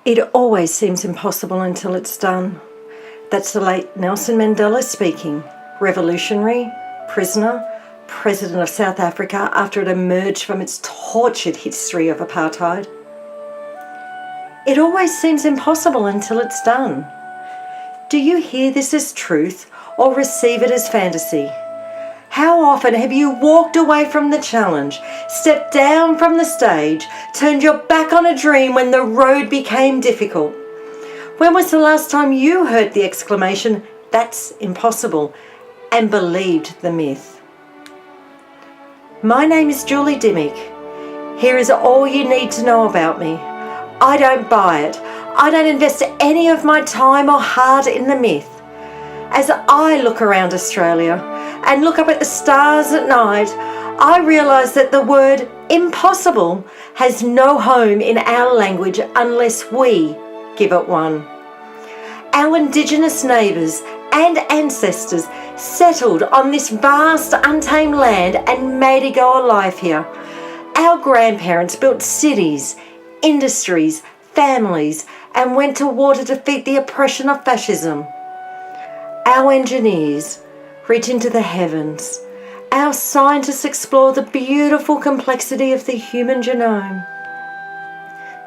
It always seems impossible until it's done. That's the late Nelson Mandela speaking. Revolutionary, prisoner, president of South Africa after it emerged from its tortured history of apartheid. It always seems impossible until it's done. Do you hear this as truth or receive it as fantasy? How often have you walked away from the challenge, stepped down from the stage, turned your back on a dream when the road became difficult? When was the last time you heard the exclamation, "That's impossible," and believed the myth? My name is Julie Dimmick. Here is all you need to know about me. I don't buy it. I don't invest any of my time or heart in the myth. As I look around Australia and look up at the stars at night, I realise that the word impossible has no home in our language unless we give it one. Our Indigenous neighbours and ancestors settled on this vast untamed land and made it go alive here. Our grandparents built cities, industries, families, and went to war to defeat the oppression of fascism. Our engineers reach into the heavens. Our scientists explore the beautiful complexity of the human genome.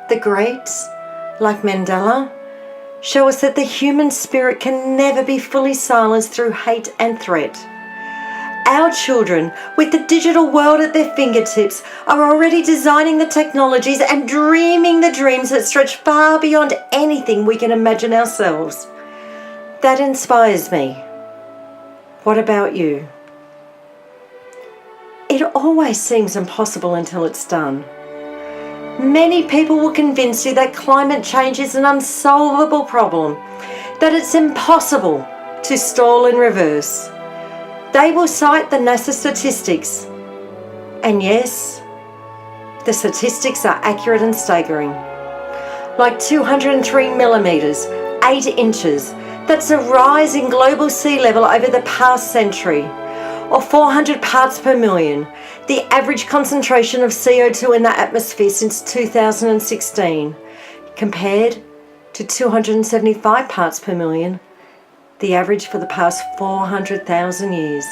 The greats, like Mandela, show us that the human spirit can never be fully silenced through hate and threat. Our children, with the digital world at their fingertips, are already designing the technologies and dreaming the dreams that stretch far beyond anything we can imagine ourselves. That inspires me. What about you? It always seems impossible until it's done. Many people will convince you that climate change is an unsolvable problem, that it's impossible to stall and reverse. They will cite the NASA statistics. And yes, the statistics are accurate and staggering. Like 203 millimetres, 8 inches, that's a rise in global sea level over the past century, or 400 parts per million, the average concentration of CO2 in the atmosphere since 2016, compared to 275 parts per million, the average for the past 400,000 years.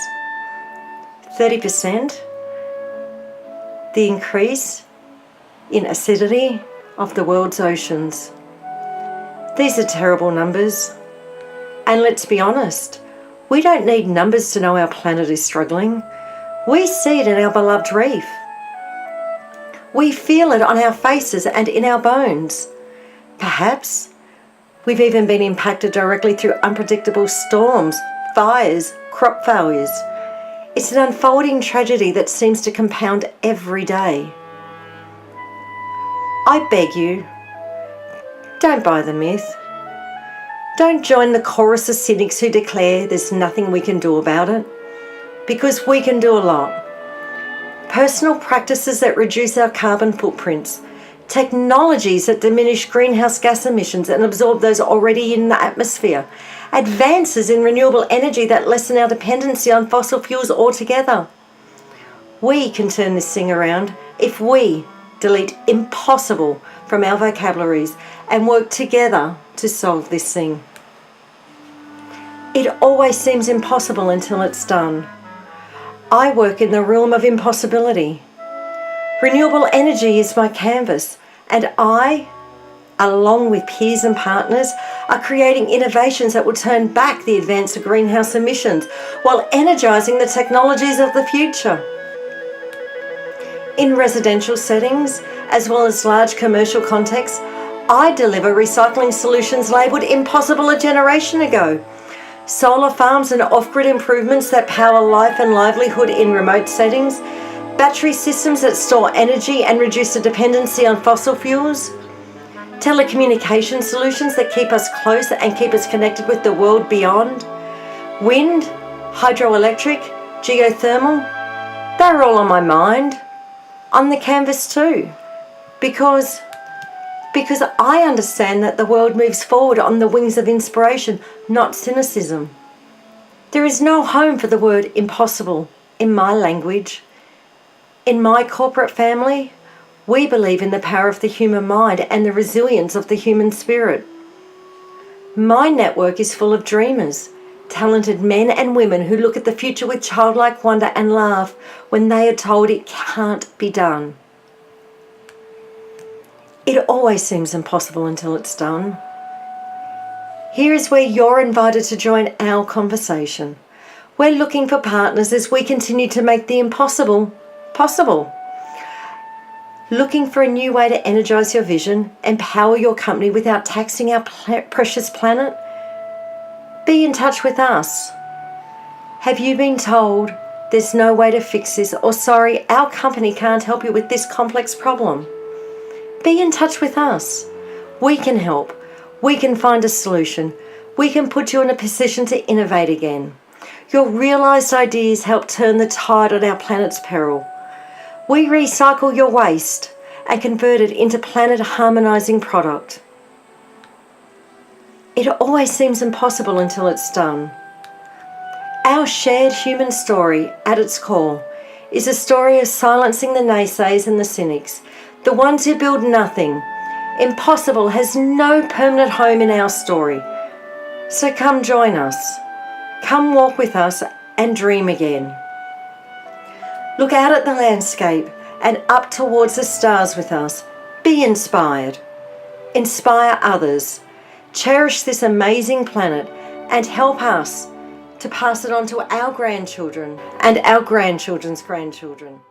30%, the increase in acidity of the world's oceans. These are terrible numbers. And let's be honest, we don't need numbers to know our planet is struggling. We see it in our beloved reef. We feel it on our faces and in our bones. Perhaps we've even been impacted directly through unpredictable storms, fires, crop failures. It's an unfolding tragedy that seems to compound every day. I beg you, don't buy the myth. Don't join the chorus of cynics who declare there's nothing we can do about it, because we can do a lot. Personal practices that reduce our carbon footprints, technologies that diminish greenhouse gas emissions and absorb those already in the atmosphere, advances in renewable energy that lessen our dependency on fossil fuels altogether. We can turn this thing around if we delete impossible from our vocabularies and work together to solve this thing. It always seems impossible until it's done. I work in the realm of impossibility. Renewable energy is my canvas, and I, along with peers and partners, are creating innovations that will turn back the advance of greenhouse emissions while energising the technologies of the future. In residential settings, as well as large commercial contexts, I deliver recycling solutions labelled impossible a generation ago. Solar farms and off-grid improvements that power life and livelihood in remote settings, battery systems that store energy and reduce the dependency on fossil fuels, telecommunication solutions that keep us close and keep us connected with the world beyond, wind, hydroelectric, geothermal, they're all on my mind, on the canvas too, because I understand that the world moves forward on the wings of inspiration, not cynicism. There is no home for the word impossible in my language. In my corporate family, We believe in the power of the human mind and the resilience of the human spirit. My network is full of dreamers, talented men and women who look at the future with childlike wonder and laugh when they are told it can't be done. It always seems impossible until it's done. Here is where you're invited to join our conversation. We're looking for partners as we continue to make the impossible possible. Looking for a new way to energise your vision, empower your company without taxing our precious planet? Be in touch with us. Have you been told there's no way to fix this, or sorry, our company can't help you with this complex problem? Be in touch with us. We can help. We can find a solution. We can put you in a position to innovate again. Your realised ideas help turn the tide on our planet's peril. We recycle your waste and convert it into planet-harmonising product. It always seems impossible until it's done. Our shared human story, at its core, is a story of silencing the naysayers and the cynics, the ones who build nothing. Impossible has no permanent home in our story. So come join us. Come walk with us and dream again. Look out at the landscape and up towards the stars with us. Be inspired. Inspire others. Cherish this amazing planet and help us to pass it on to our grandchildren and our grandchildren's grandchildren.